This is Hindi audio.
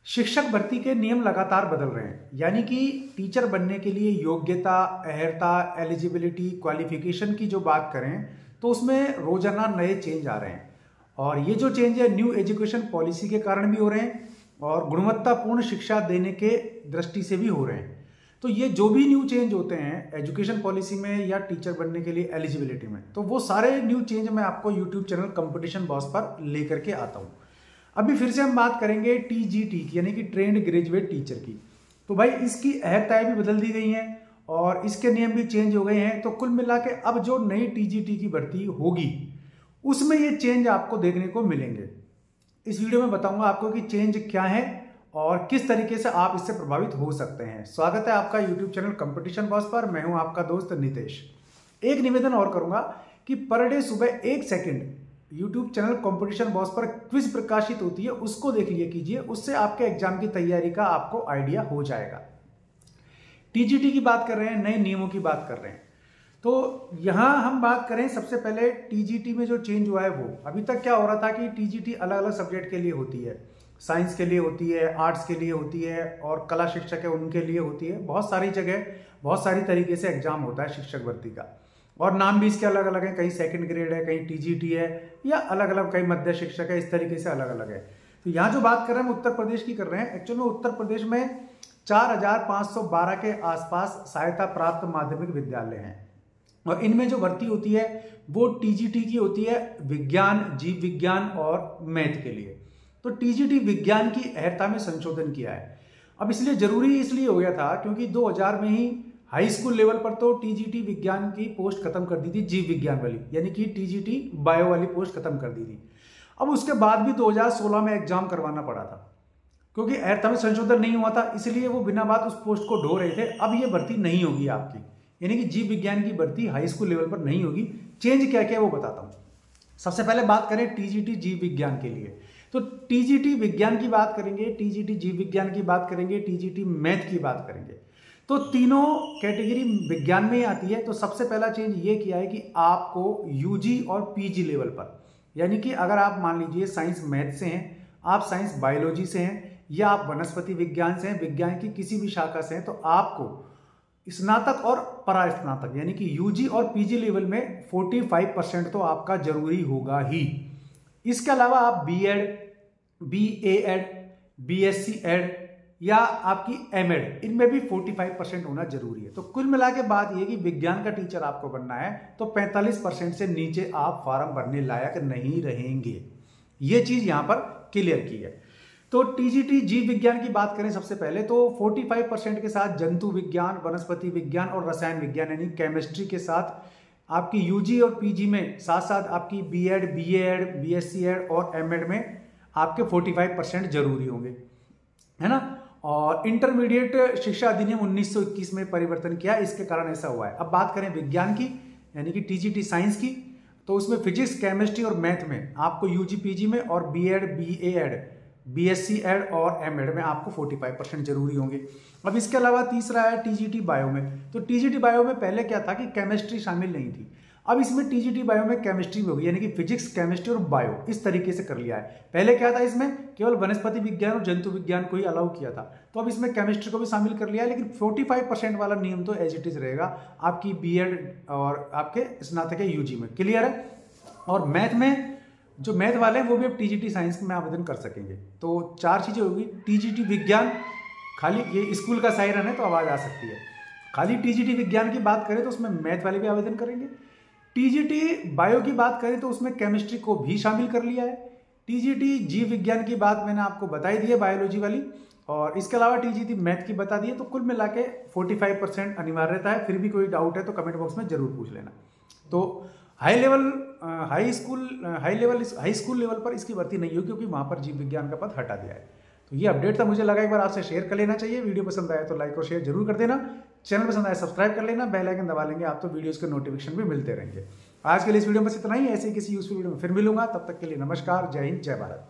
शिक्षक भर्ती के नियम लगातार बदल रहे हैं, यानी कि टीचर बनने के लिए योग्यता, अहर्ता, एलिजिबिलिटी, क्वालिफिकेशन की जो बात करें तो उसमें रोजाना नए चेंज आ रहे हैं। और ये जो चेंज है न्यू एजुकेशन पॉलिसी के कारण भी हो रहे हैं और गुणवत्तापूर्ण शिक्षा देने के दृष्टि से भी हो रहे हैं। तो ये जो भी न्यू चेंज होते हैं एजुकेशन पॉलिसी में या टीचर बनने के लिए एलिजिबिलिटी में, तो वो सारे न्यू चेंज मैं आपको यूट्यूब चैनल कंपटीशन बॉस पर लेकर के आता हूँ। अभी फिर से हम बात करेंगे टीजीटी की, यानी कि ट्रेंड ग्रेजुएट टीचर की। तो भाई इसकी अहर्ताएं भी बदल दी गई हैं और इसके नियम भी चेंज हो गए हैं। तो कुल मिला के अब जो नई टीजीटी की भर्ती होगी उसमें ये चेंज आपको देखने को मिलेंगे। इस वीडियो में बताऊंगा आपको कि चेंज क्या है और किस तरीके से आप इससे प्रभावित हो सकते हैं। स्वागत है आपका यूट्यूब चैनल कंपटीशन बॉस पर। मैं हूं आपका दोस्त नितेश। एक निवेदन और करूंगा कि पर डे सुबह 1 second YouTube channel competition boss पर क्विज प्रकाशित होती है, उसको देख लिया कीजिए, उससे आपके एग्जाम की तैयारी का आपको आइडिया हो जाएगा। टीजीटी की बात कर रहे हैं, नए नियमों की बात कर रहे हैं। तो यहां हम बात करें सबसे पहले टीजीटी में जो चेंज हुआ है वो अभी तक क्या हो रहा था कि टीजीटी अलग अलग सब्जेक्ट के लिए होती है। साइंस के लिए होती है, आर्ट्स के लिए होती है और कला शिक्षक है उनके लिए होती है। बहुत सारी जगह बहुत सारी तरीके से एग्जाम होता है शिक्षक भर्ती का और नाम भी इसके अलग अलग है। कहीं सेकंड ग्रेड है, कहीं टीजीटी है या अलग अलग, कहीं मध्य शिक्षक है, इस तरीके से अलग अलग है। तो यहाँ जो बात कर रहे हैं हम उत्तर प्रदेश की कर रहे हैं। एक्चुअल में उत्तर प्रदेश में 4512 के आसपास सहायता प्राप्त माध्यमिक विद्यालय हैं और इनमें जो भर्ती होती है वो टीजीटी की होती है, विज्ञान, जीव विज्ञान और मैथ के लिए। तो टीजीटी विज्ञान की अहर्ता में संशोधन किया है। अब इसलिए जरूरी इसलिए हो गया था क्योंकि 2000 में ही हाई स्कूल लेवल पर तो टीजीटी विज्ञान की पोस्ट खत्म कर दी थी, जीव विज्ञान वाली, यानी कि टीजीटी बायो वाली पोस्ट खत्म कर दी थी। अब उसके बाद भी 2016 में एग्जाम करवाना पड़ा था क्योंकि अहर्ता में संशोधन नहीं हुआ था, इसलिए वो बिना बात उस पोस्ट को ढो रहे थे। अब ये भर्ती नहीं होगी आपकी, यानी कि जीव विज्ञान की भर्ती हाई स्कूल लेवल पर नहीं होगी। चेंज क्या क्या है वो बताता हूं। सबसे पहले बात करें टीजीटी जीव विज्ञान के लिए, तो टीजीटी विज्ञान की बात करेंगे, टीजीटी जीव विज्ञान की बात करेंगे, टीजीटी मैथ की बात करेंगे। तो तीनों कैटेगरी विज्ञान में ही आती है। तो सबसे पहला चेंज ये किया है कि आपको यूजी और पीजी लेवल पर, यानी कि अगर आप मान लीजिए साइंस मैथ से हैं, आप साइंस बायोलॉजी से हैं या आप वनस्पति विज्ञान से हैं, विज्ञान की किसी भी शाखा से हैं, तो आपको स्नातक और परास्नातक यानी कि यूजी और पीजी लेवल में 45% तो आपका जरूरी होगा ही। इसके अलावा आप बीएड, बीएड, बीएससी एड या आपकी एमएड, इनमें भी 45% होना जरूरी है। तो कुल मिला के बात यह कि विज्ञान का टीचर आपको बनना है तो 45% से नीचे आप फॉर्म भरने लायक नहीं रहेंगे। यह चीज यहां पर क्लियर की है। तो टीजीटी जीव विज्ञान की बात करें सबसे पहले तो 45% के साथ जंतु विज्ञान, वनस्पति विज्ञान और रसायन विज्ञान यानी केमिस्ट्री के साथ आपकी यूजी और पीजी में, साथ साथ आपकी बीएड, बीएड, बीएससी एड और एमएड में आपके 45% जरूरी होंगे, है ना। और इंटरमीडिएट शिक्षा अधिनियम 1921 में परिवर्तन किया, इसके कारण ऐसा हुआ है। अब बात करें विज्ञान की यानी कि टीजीटी साइंस की, तो उसमें फिजिक्स, केमिस्ट्री और मैथ में आपको यूजी पीजी में और बीएड, बीएड, बीएससी एड और एमएड में आपको 45% जरूरी होंगे। अब इसके अलावा तीसरा है टीजीटी बायो में। तो टीजीटी बायो में पहले क्या था कि केमिस्ट्री शामिल नहीं थी, अब इसमें टीजीटी बायो में केमिस्ट्री भी होगी, यानी कि फिजिक्स, केमिस्ट्री और बायो, इस तरीके से कर लिया है। पहले क्या था, इसमें केवल वनस्पति विज्ञान और जंतु विज्ञान को ही अलाउ किया था, तो अब इसमें केमिस्ट्री को भी शामिल कर लिया है। लेकिन 45% वाला नियम तो एज इट इज रहेगा आपकी बीएड और आपके स्नातक यूजी में। क्लियर है। और मैथ में जो मैथ वाले हैं वो भी अब टीजीटी साइंस में आवेदन कर सकेंगे। तो 4 चीजें होगी। टीजीटी विज्ञान, खाली ये स्कूल का साइरन है तो आवाज आ सकती है। खाली टीजीटी विज्ञान की बात करें तो उसमें मैथ वाले भी आवेदन करेंगे। टीजीटी बायो की बात करें तो उसमें केमिस्ट्री को भी शामिल कर लिया है। टीजीटी जीव विज्ञान की बात मैंने आपको बताई दी है, बायोलॉजी वाली, और इसके अलावा टीजीटी मैथ की बता दी है। तो कुल मिला के 45% अनिवार्यता है। फिर भी कोई डाउट है तो कमेंट बॉक्स में जरूर पूछ लेना। तो हाई स्कूल लेवल पर इसकी भर्ती नहीं होगी क्योंकि वहां पर जीव विज्ञान का पद हटा दिया है। तो ये अपडेट था, मुझे लगा एक बार आपसे शेयर कर लेना चाहिए। वीडियो पसंद आया तो लाइक और शेयर जरूर कर देना। चैनल पसंद आया सब्सक्राइब कर लेना, बेल आइकन दबा लेंगे आप तो वीडियोस के नोटिफिकेशन भी मिलते रहेंगे। आज के लिए इस वीडियो में बस इतना ही। ऐसे किसी यूजफुल वीडियो में फिर मिलूंगा, तब तक के लिए नमस्कार, जय हिंद, जय भारत।